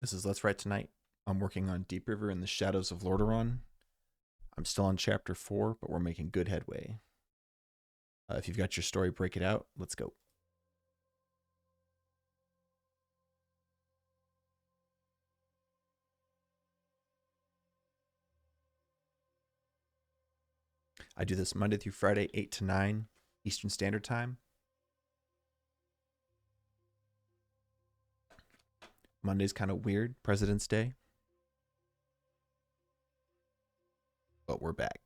This is Let's Write Tonight. I'm working on Deepriver in the Shadows of Lordaeron. I'm still on chapter 4, but we're making good headway. If you've got your story, break it out. Let's go. I do this Monday through Friday, 8 to 9 Eastern Standard Time. Monday's kind of weird, President's Day. But we're back.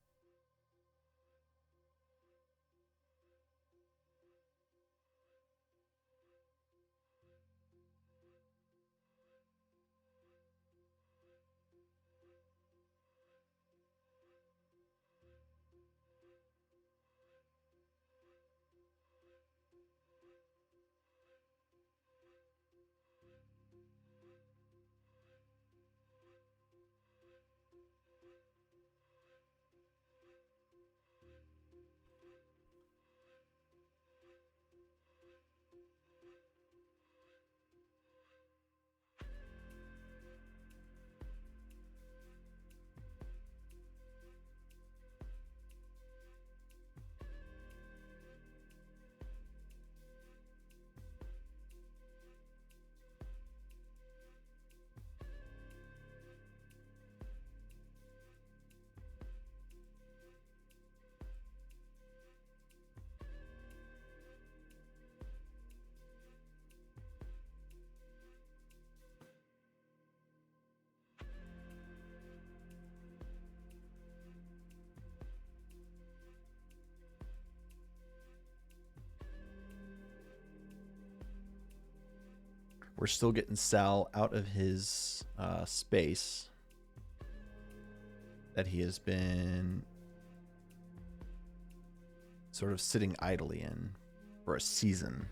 We're still getting Sal out of his space that he has been sort of sitting idly in for a season.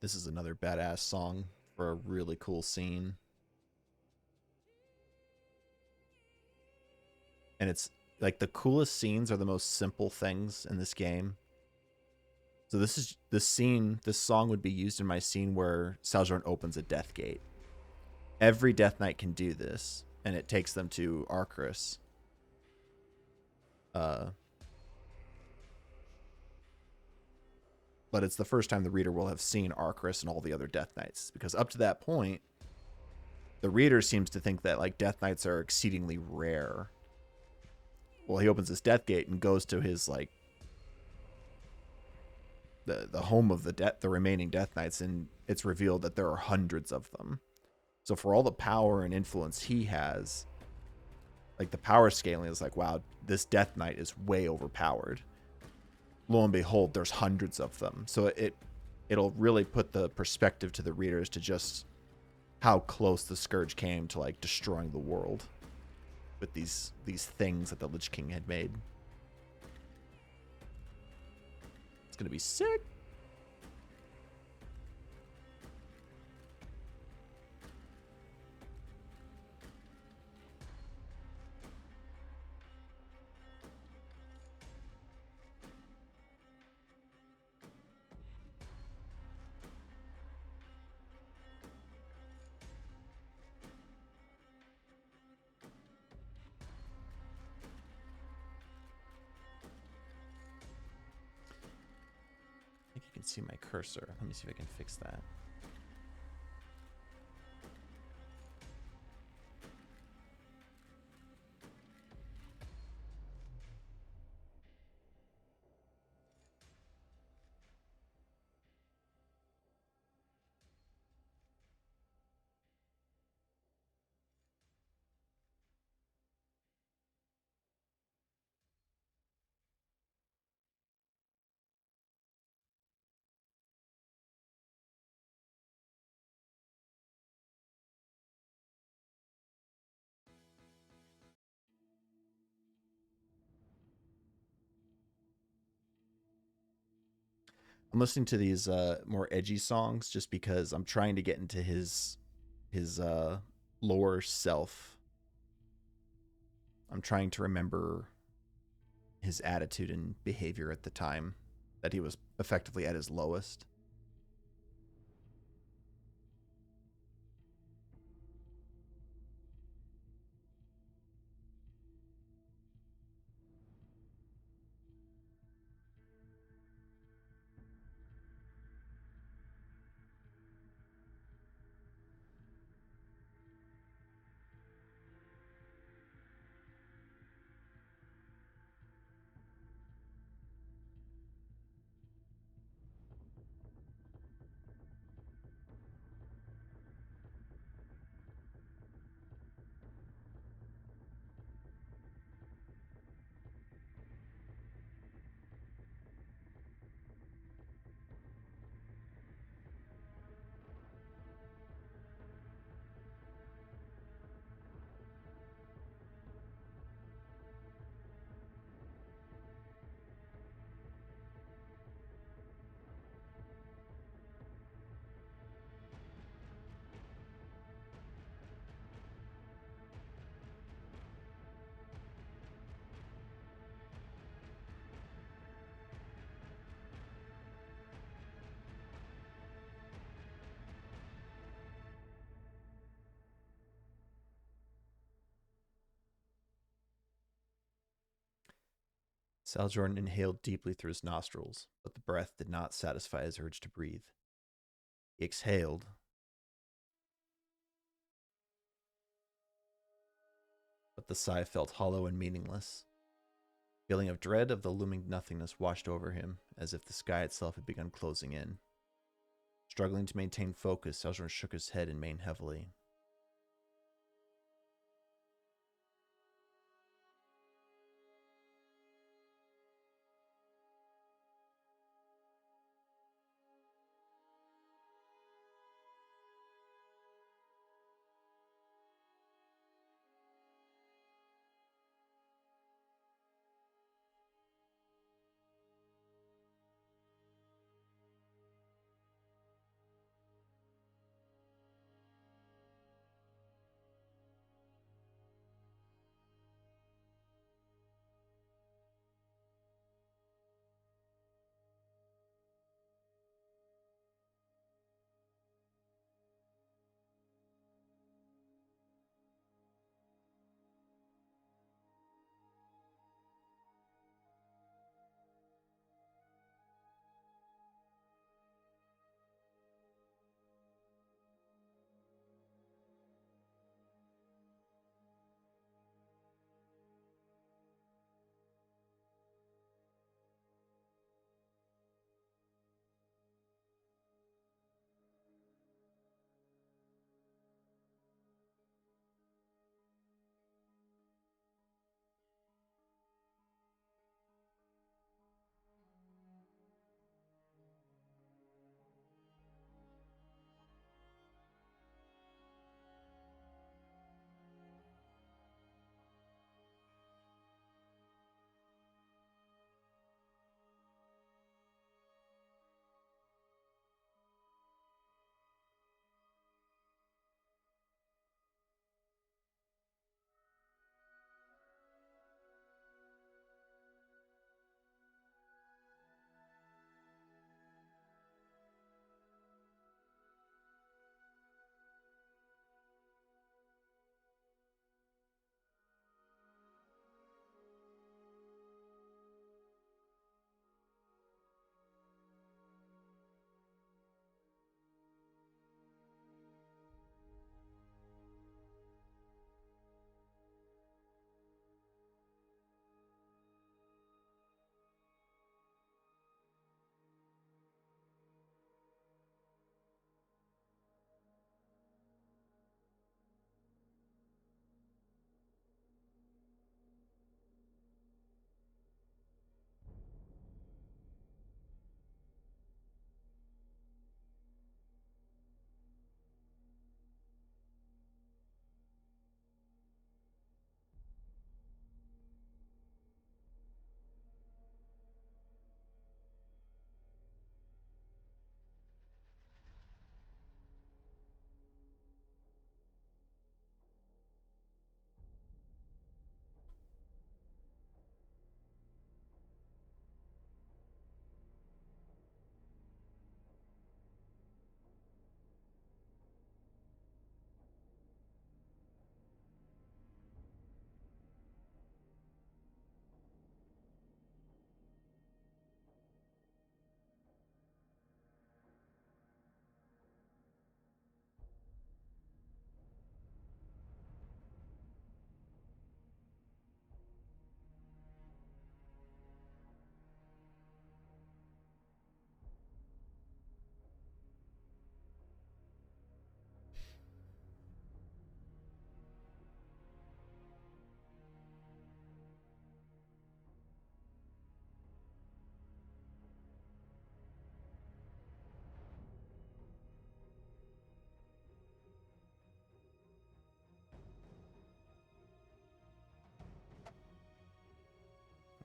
This is another badass song for a really cool scene. And it's like the coolest scenes are the most simple things in this game. So this song would be used in my scene where Saljourn opens a death gate. Every Death Knight can do this, and it takes them to Arcturus. But it's the first time the reader will have seen Arcturus and all the other Death Knights, because up to that point, the reader seems to think that like Death Knights are exceedingly rare. Well, he opens this Death Gate and goes to his like the home of the remaining Death Knights, and it's revealed that there are hundreds of them. So for all the power and influence he has, like the power scaling is like, wow, this Death Knight is way overpowered. Lo and behold, there's hundreds of them. So it'll really put the perspective to the readers to just how close the Scourge came to like destroying the world with these things that the Lich King had made. It's gonna be sick. I think you can see my cursor. Let me see if I can fix that. I'm listening to these more edgy songs just because I'm trying to get into his lore self. I'm trying to remember his attitude and behavior at the time that he was effectively at his lowest. Sal'journ inhaled deeply through his nostrils, but the breath did not satisfy his urge to breathe. He exhaled, but the sigh felt hollow and meaningless. A feeling of dread of the looming nothingness washed over him, as if the sky itself had begun closing in. Struggling to maintain focus, Sal'journ shook his head and moaned heavily.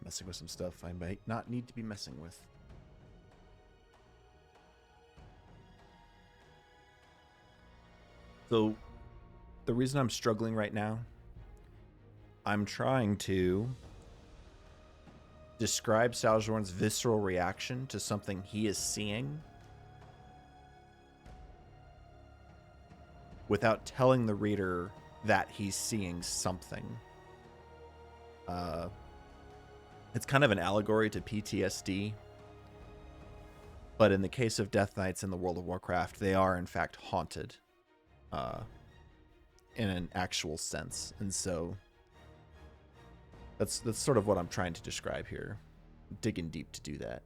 Messing with some stuff I might not need to be messing with. So, the reason I'm struggling right now, I'm trying to describe Sal'journ's visceral reaction to something he is seeing without telling the reader that he's seeing something. It's kind of an allegory to PTSD, but in the case of Death Knights in the World of Warcraft, they are in fact haunted in an actual sense. And so that's sort of what I'm trying to describe here. Digging deep to do that.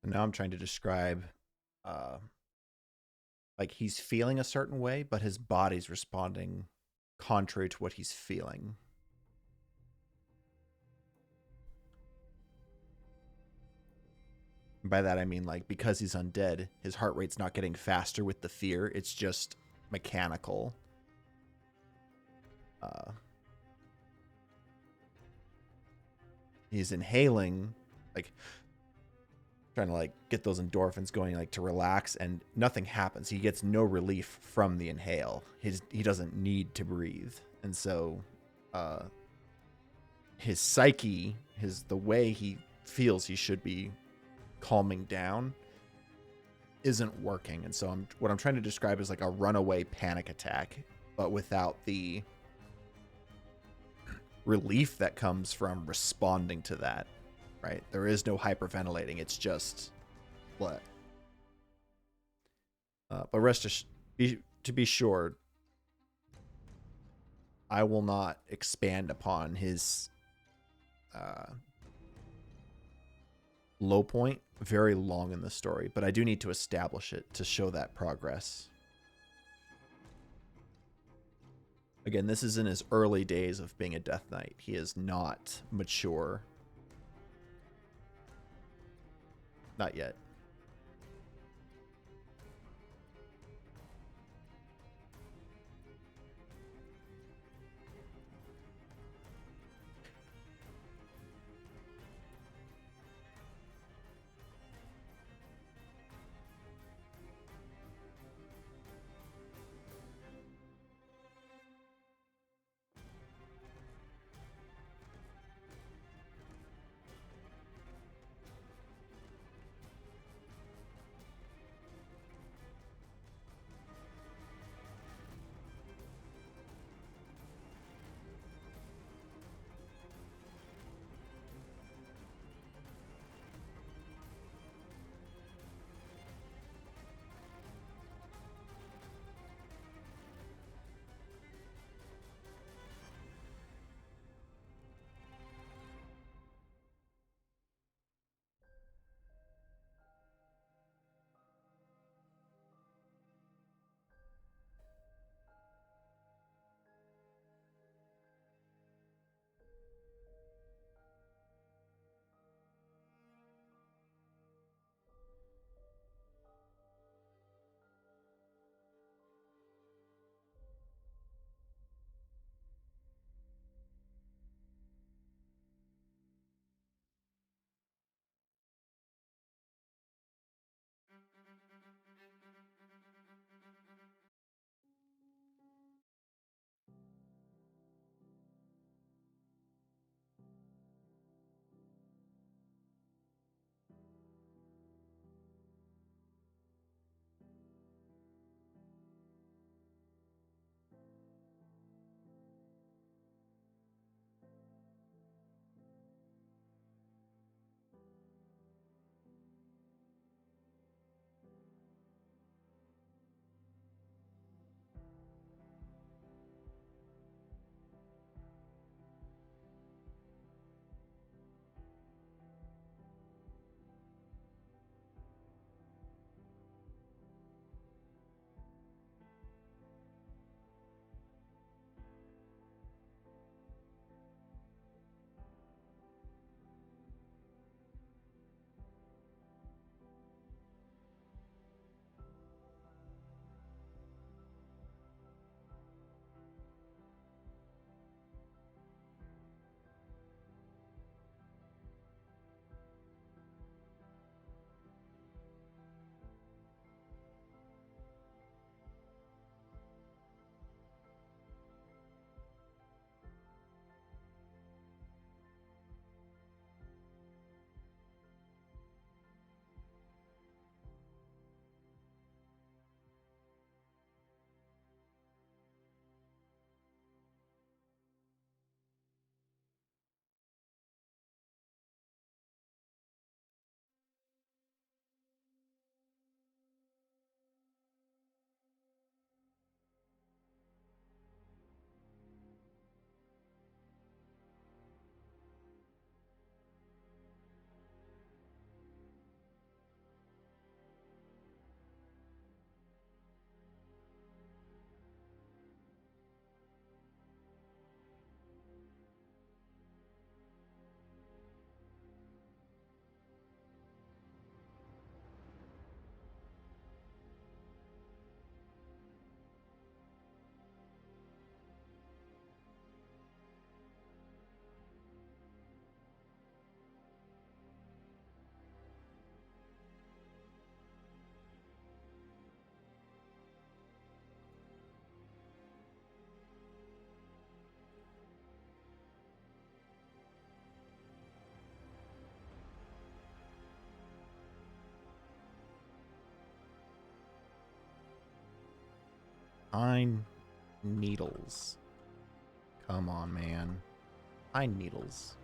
And now I'm trying to describe like he's feeling a certain way, but his body's responding contrary to what he's feeling. And by that I mean, like, because he's undead, his heart rate's not getting faster with the fear. It's just mechanical. He's inhaling, like, trying to, like, get those endorphins going, like, to relax, and nothing happens. He gets no relief from the inhale. He doesn't need to breathe. And so his psyche, the way he feels he should be calming down isn't working. And so what I'm trying to describe is like a runaway panic attack, but without the relief that comes from responding to that, right? There is no hyperventilating. It's just what. But to be sure, I will not expand upon his low point very long in the story, but I do need to establish it to show that progress. Again, this is in his early days of being a Death Knight. He is not mature. Not yet. Pine needles. Come on, man. Pine needles.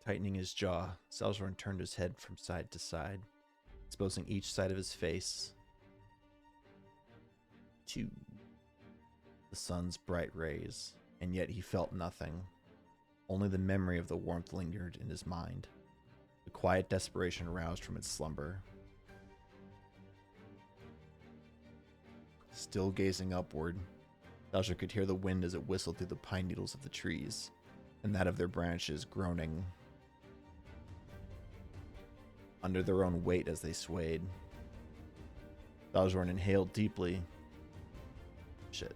Tightening his jaw, Sal'journ turned his head from side to side, exposing each side of his face. to the sun's bright rays, and yet he felt nothing. Only the memory of the warmth lingered in his mind. The quiet desperation roused from its slumber. Still gazing upward, Saljourn could hear the wind as it whistled through the pine needles of the trees, and that of their branches groaning under their own weight as they swayed. Saljourn inhaled deeply. Shit.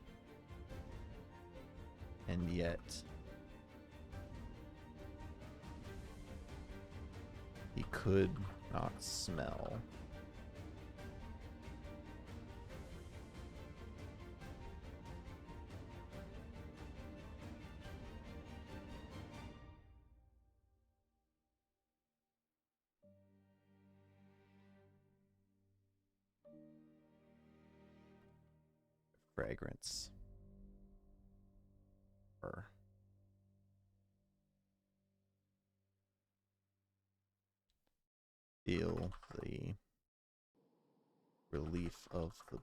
And yet, he could not smell. Fragrance. Or feel the relief of the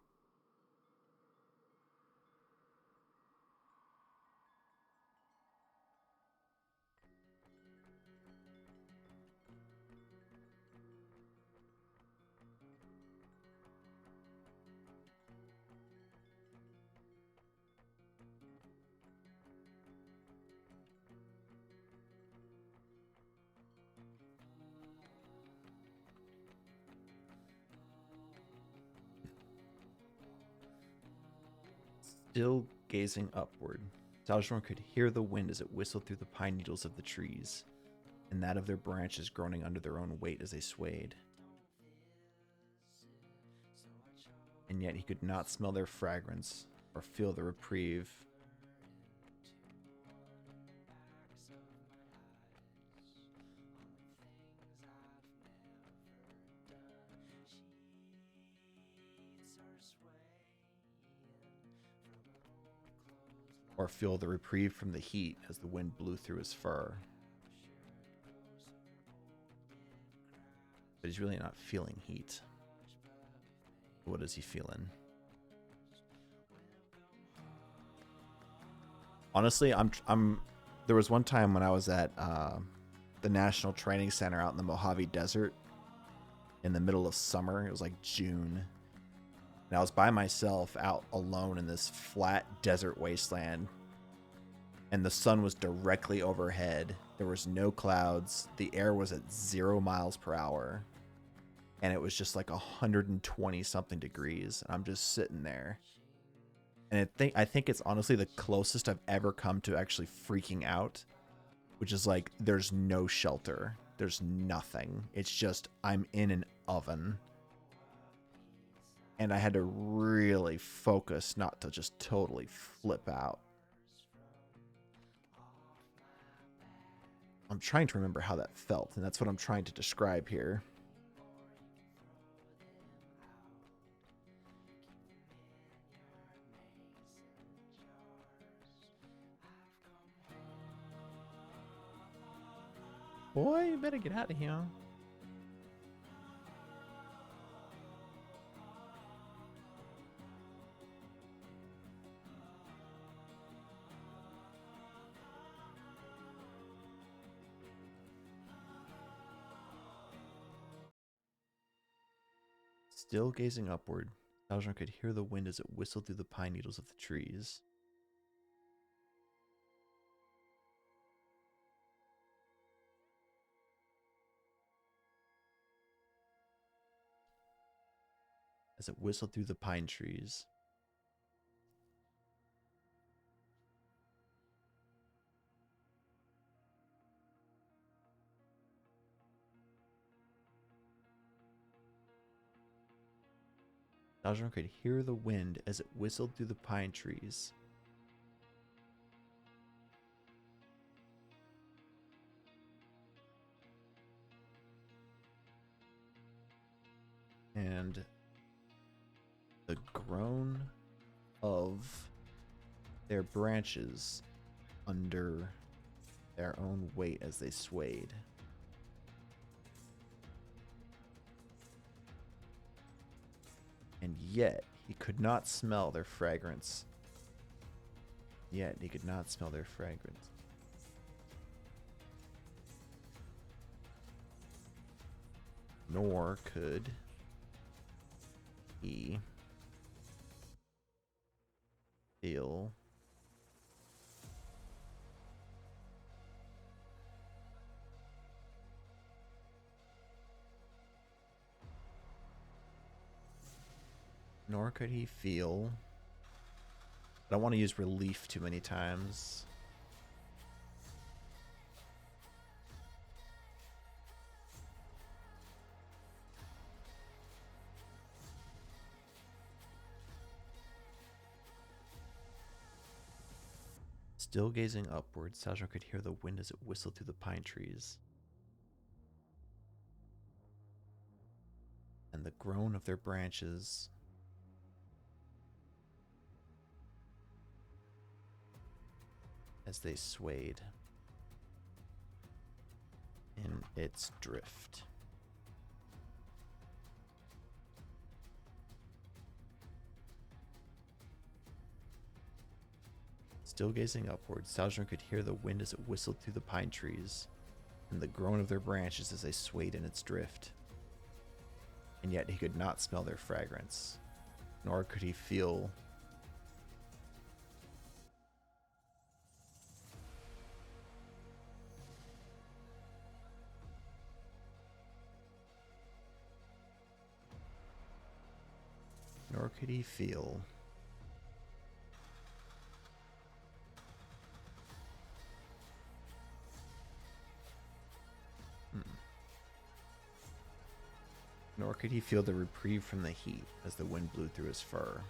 Still gazing upward, Saljourn could hear the wind as it whistled through the pine needles of the trees, and that of their branches groaning under their own weight as they swayed. And yet he could not smell their fragrance or feel the reprieve. Or feel the reprieve from the heat as the wind blew through his fur. But he's really not feeling heat. What is he feeling? Honestly, there was one time when I was at the National Training Center out in the Mojave Desert in the middle of summer. It was like June. And I was by myself out alone in this flat desert wasteland. And the sun was directly overhead. There was no clouds. The air was at 0 miles per hour. And it was just like 120 something degrees. And I'm just sitting there. And I think it's honestly the closest I've ever come to actually freaking out. Which is like, there's no shelter. There's nothing. It's just, I'm in an oven. And I had to really focus not to just totally flip out. I'm trying to remember how that felt, and that's what I'm trying to describe here. Boy, you better get out of here. Still gazing upward, Saljourn could hear the wind as it whistled through the pine needles of the trees. As it whistled through the pine trees. Saljourn could hear the wind as it whistled through the pine trees. And the groan of their branches under their own weight as they swayed. And yet he could not smell their fragrance. Yet he could not smell their fragrance. Nor could he feel I don't want to use relief too many times. Still gazing upward, Sal'journ could hear the wind as it whistled through the pine trees, and the groan of their branches as they swayed in its drift. Still gazing upward, Sal'journ could hear the wind as it whistled through the pine trees, and the groan of their branches as they swayed in its drift. And yet he could not smell their fragrance, nor could he feel the reprieve from the heat as the wind blew through his fur.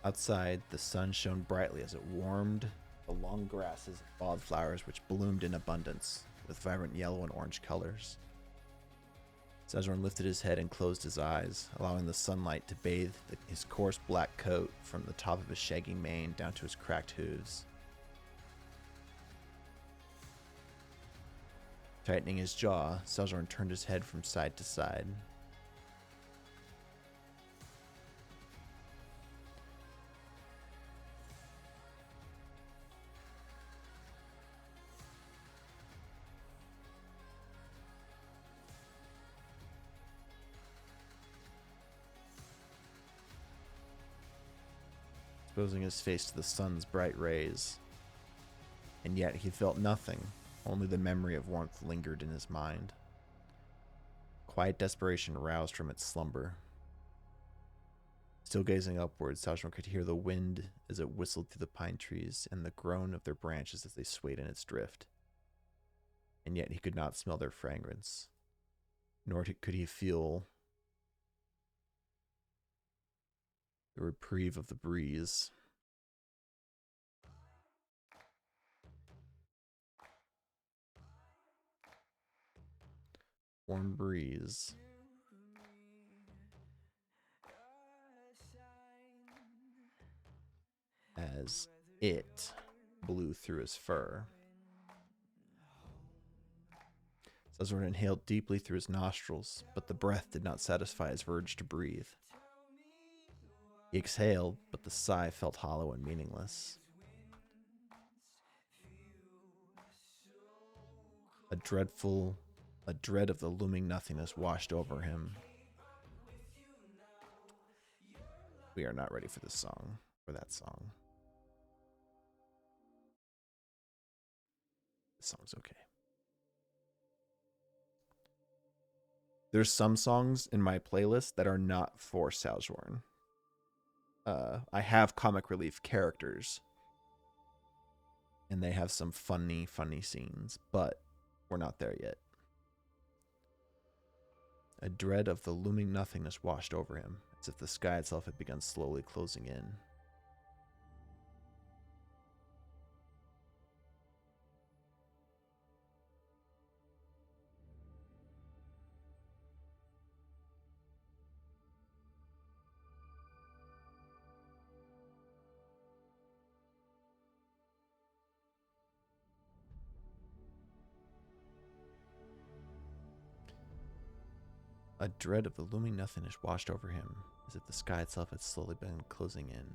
Outside, the sun shone brightly as it warmed the long grasses and wildflowers which bloomed in abundance with vibrant yellow and orange colors. Sal'journ lifted his head and closed his eyes, allowing the sunlight to bathe his coarse black coat from the top of his shaggy mane down to his cracked hooves. Tightening his jaw, Sal'journ turned his head from side to side. Exposing his face to the sun's bright rays. And yet he felt nothing, only the memory of warmth lingered in his mind. Quiet desperation roused from its slumber. Still gazing upwards, Sal'journ could hear the wind as it whistled through the pine trees and the groan of their branches as they swayed in its drift. And yet he could not smell their fragrance, nor could he feel the reprieve of the breeze. Warm breeze as it blew through his fur. Sal'journ inhaled deeply through his nostrils, but the breath did not satisfy his urge to breathe. He exhaled, but the sigh felt hollow and meaningless. A dread of the looming nothingness washed over him. We are not ready for this song, for that song. This song's okay. There's some songs in my playlist that are not for Saljourn. I have comic relief characters, and they have some funny scenes, but we're not there yet. A dread of the looming nothingness washed over him, as if the sky itself had begun slowly closing in. A dread of the looming nothingness washed over him, as if the sky itself had slowly been closing in.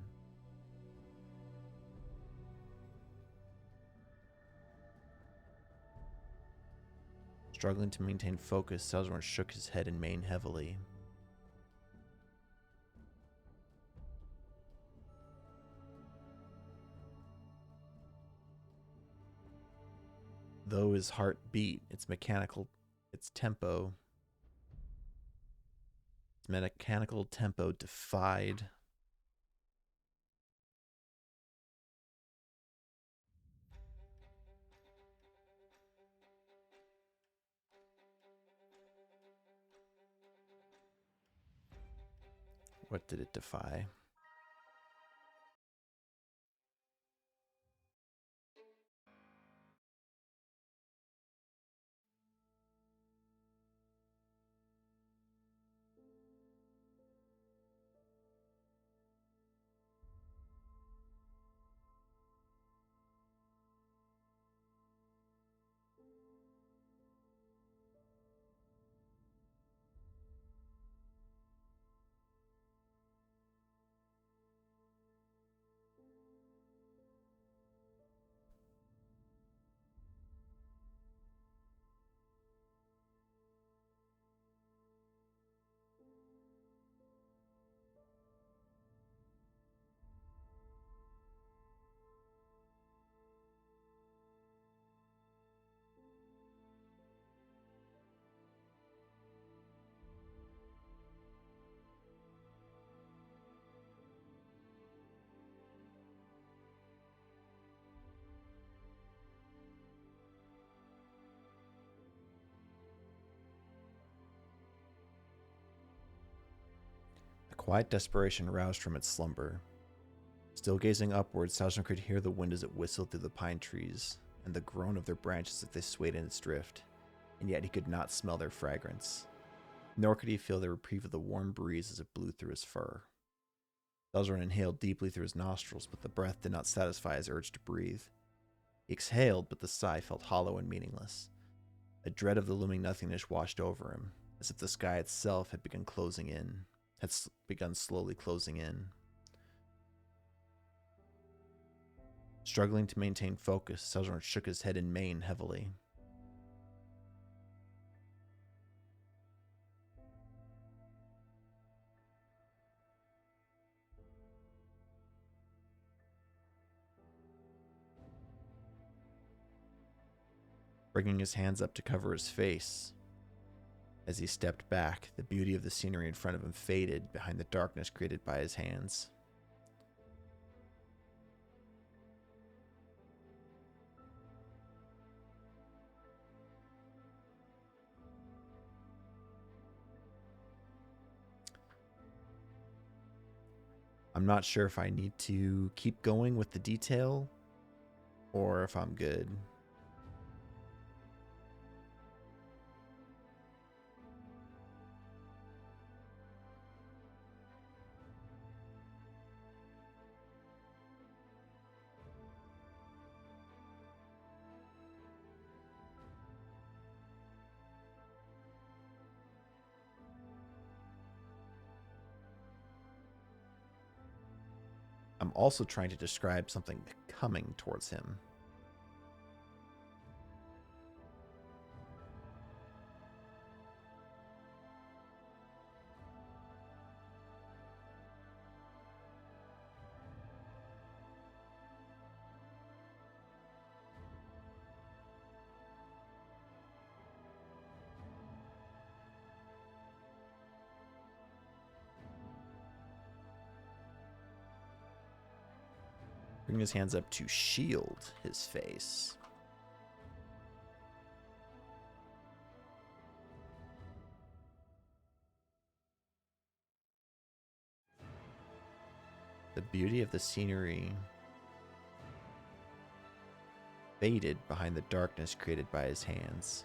Struggling to maintain focus, Sal'journ shook his head and mane heavily. Though his heart beat, its mechanical tempo defied. What did it defy? A quiet desperation roused from its slumber. Still gazing upwards, Sal'journ could hear the wind as it whistled through the pine trees, and the groan of their branches as they swayed in its drift, and yet he could not smell their fragrance, nor could he feel the reprieve of the warm breeze as it blew through his fur. Sal'journ inhaled deeply through his nostrils, but the breath did not satisfy his urge to breathe. He exhaled, but the sigh felt hollow and meaningless. A dread of the looming nothingness washed over him, as if the sky itself had begun slowly closing in. Struggling to maintain focus, Sal'journ shook his head and mane heavily. Bringing his hands up to cover his face, as he stepped back, the beauty of the scenery in front of him faded behind the darkness created by his hands. I'm not sure if I need to keep going with the detail or if I'm good. I'm also trying to describe something coming towards him. Bring his hands up to shield his face. The beauty of the scenery faded behind the darkness created by his hands.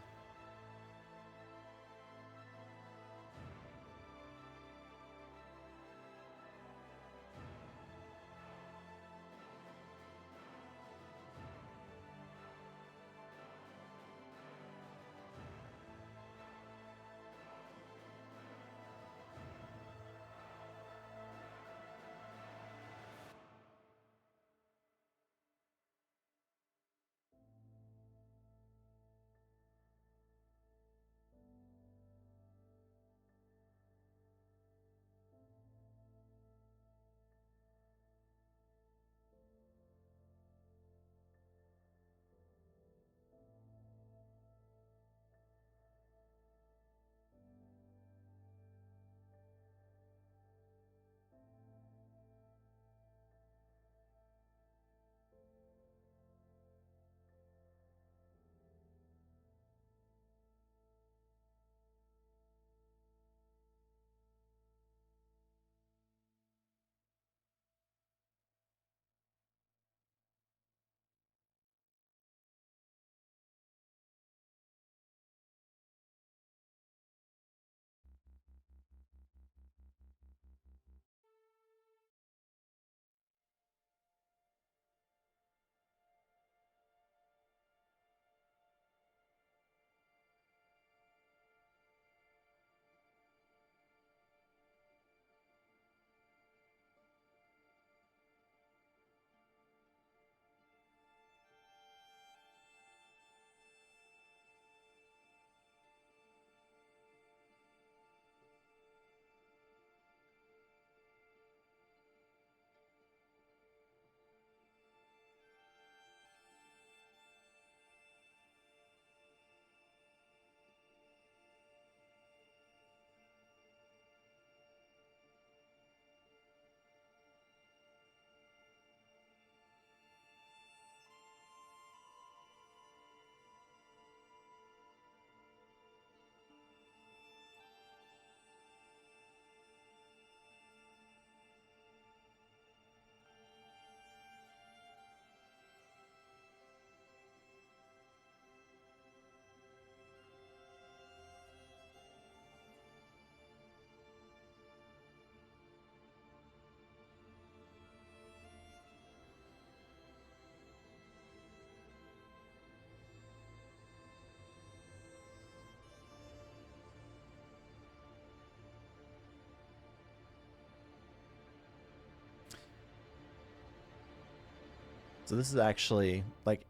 So this is actually like,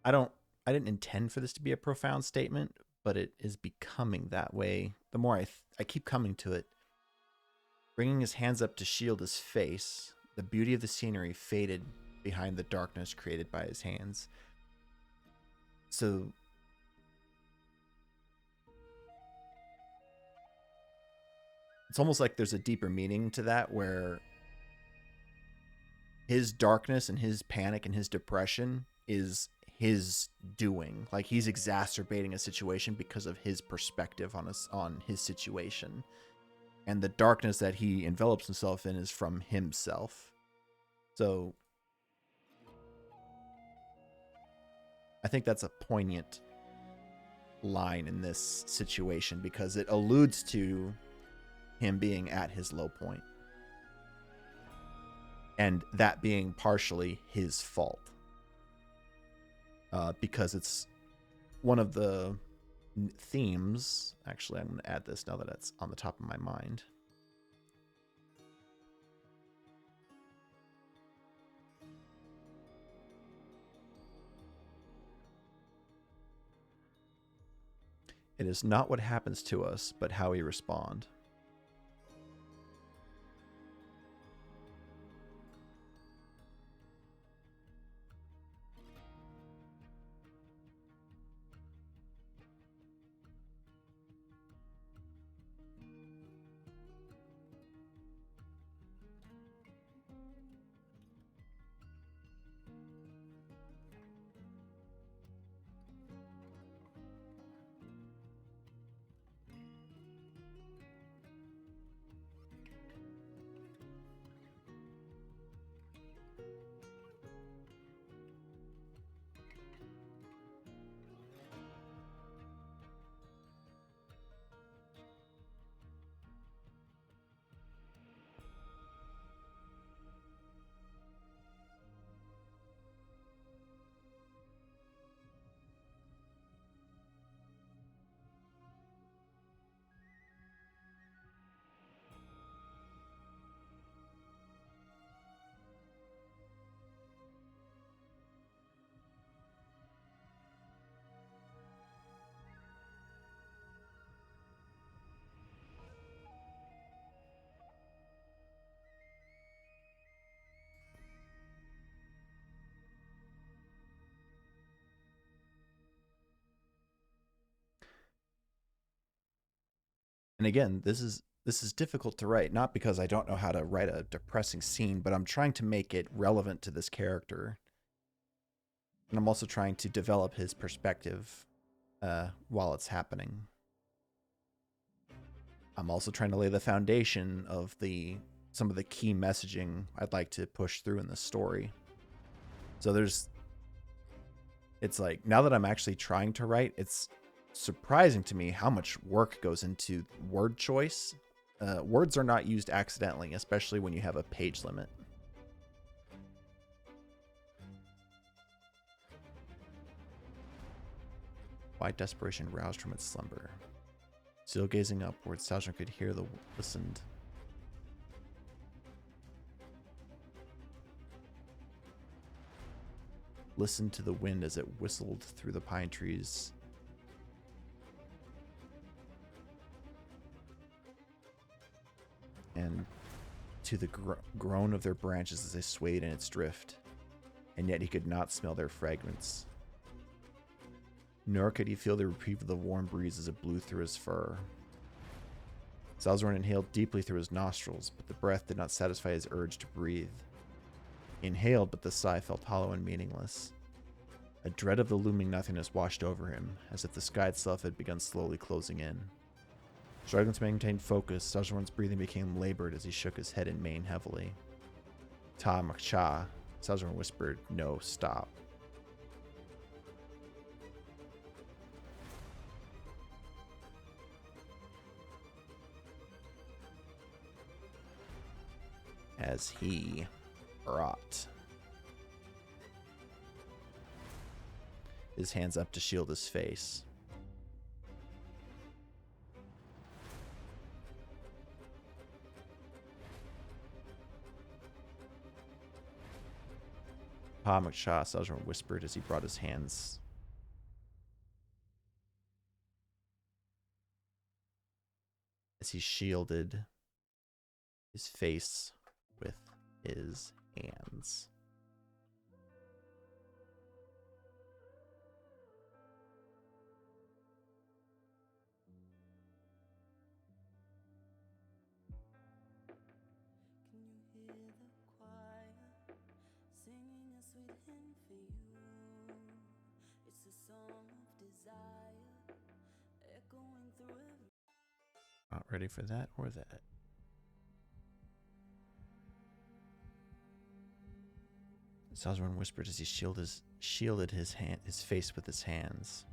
I don't, I didn't intend for this to be a profound statement, but it is becoming that way. The more I keep coming to it, bringing his hands up to shield his face, the beauty of the scenery faded behind the darkness created by his hands. So it's almost like there's a deeper meaning to that, where his darkness and his panic and his depression is his doing. Like, he's exacerbating a situation because of his perspective on his situation. And the darkness that he envelops himself in is from himself. So I think that's a poignant line in this situation, because it alludes to him being at his low point, and that being partially his fault, because it's one of the themes. Actually, I'm going to add this now that it's on the top of my mind. It is not what happens to us, but how we respond. And again, this is difficult to write, not because I don't know how to write a depressing scene, but I'm trying to make it relevant to this character. And I'm also trying to develop his perspective while it's happening. I'm also trying to lay the foundation of some of the key messaging I'd like to push through in the story. So it's like, now that I'm actually trying to write, it's surprising to me how much work goes into word choice. Words are not used accidentally, especially when you have a page limit. Why desperation roused from its slumber? Still gazing upward, Sal'journ could hear listened to the wind as it whistled through the pine trees. And to the groan of their branches as they swayed in its drift. And yet he could not smell their fragments. Nor could he feel the reprieve of the warm breeze as it blew through his fur. Sal'journ inhaled deeply through his nostrils, but the breath did not satisfy his urge to breathe. He inhaled, but the sigh felt hollow and meaningless. A dread of the looming nothingness washed over him, as if the sky itself had begun slowly closing in. Struggling to maintain focus, Sal'journ's breathing became labored as he shook his head and mane heavily. Ta Makcha, Sal'journ whispered, "No, stop." As he brought his hands up to shield his face. Pa Makcha, Sal'journ whispered as he brought his hands. As he shielded his face with his hands. Not ready for that or that. Sal'journ whispered as he shielded his face with his hands.